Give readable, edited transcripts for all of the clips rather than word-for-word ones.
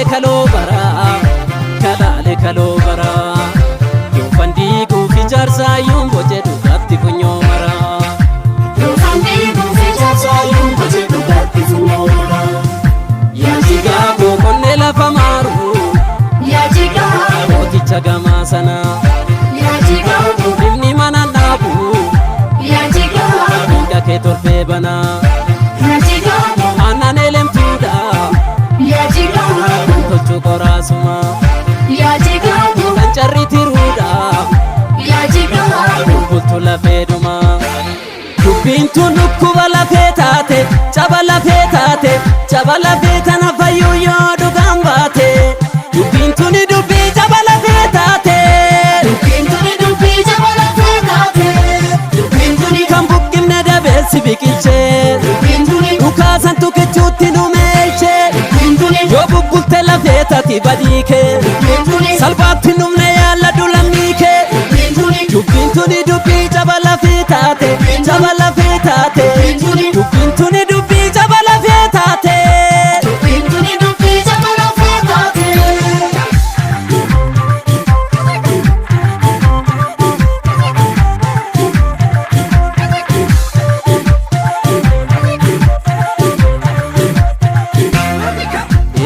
kaloo bara kalaalee kaloo bara yoo fandii guufi jaarsaa yoon boce dhugaatti funyoo mara yoo fandii guufi jaarsaa yoon boce dhugaatti funyoo mara yaa jigaa boqonnee lafa maaru yaa jigaa mooticha gamaa sana yaa jigaa dhimni mana dhaabu yaa jigaa dhiiga kee torfee banaa yaa jigaa aannan elemtuudha yaa jigaa tolchuu qoraasuma yaa jigaa kan carri tiruudha yaa jigaa bultu lafee dhuma dubbiin tun dhukkuba lafee taate caba lafee taate caba lafee tana fayyuu yoo dhugaan baate dubbiin tuni dubbii caba lafee taate dubbiin tuni dubbii caba lafee taate dubbiin tuni kan buqqifne dabeessi biqilchee dubbiin tuni dhukaasan tukichuutti numeelchee dubbiin tuni yoo bubbulte lafee taati badiikee dubbiin tuni salphaatti numne yaalla dulamniikee dubbiin tuni dubbiin tuni dubbii caba lafee taate caba lafee taate dubbiin tuni dubbii caba lafee taate dubbiin tuni dubbii caba lafee taate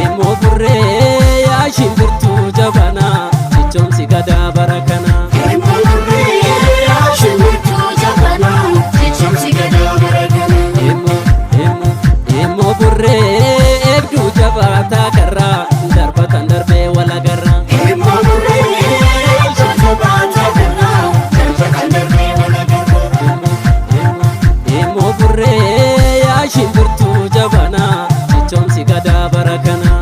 immoo burree yaa shimbirtuu jabanaa cichoomsi gadaa bara kanaa immoo burree eegduu jabaataa karraa darbatan darbee wal agarra immoo burree yaa shimbirtuu jabanaa cichoomsi gadaa bara kanaa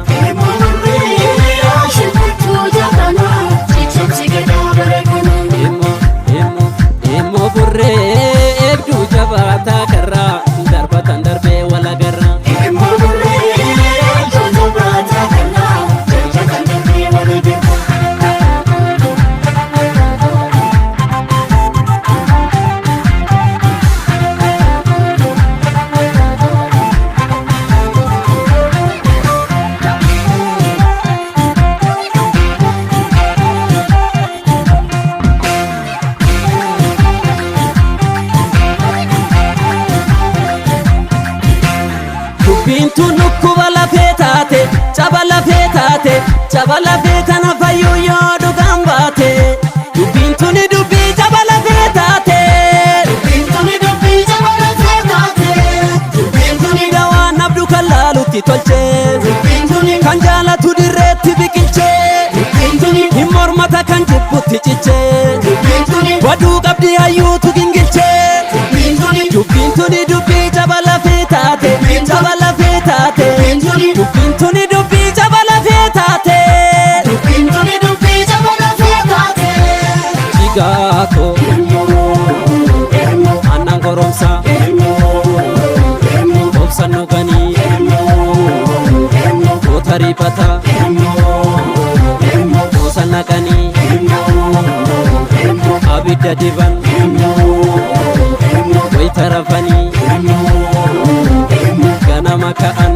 immoo burree eegduu jabaataa karraa darbatan darbee wal agarra dubbiin tun dhukkuba lafee taate caba lafee taate caba lafee tana fayyuu yoo dhugaan baate dubbiin tuni dubbii caba lafee taate dubbiin tuni dubbii caba lafee taate dubbiin tuni dawaan nabdu kan laalutti tolchee dubbiin tuni kan jaalatu dirreetti biqilchee dubbiin tuni hin mormata kan jibbutti cichee dubbiin tuni waduu qabdi hayyuutu gingilchee dubbiin tuni dubbiin tuni dubbii caba lafee taate caba lafee taate dubbiin tuni dubbii caba lafee taate dubbiin tuni dubbii caba lafee taate jigaako aannan goromsa obsan dhuganii goota riphata goosa naqanii abidda diban wayita rafanii ganama ka'an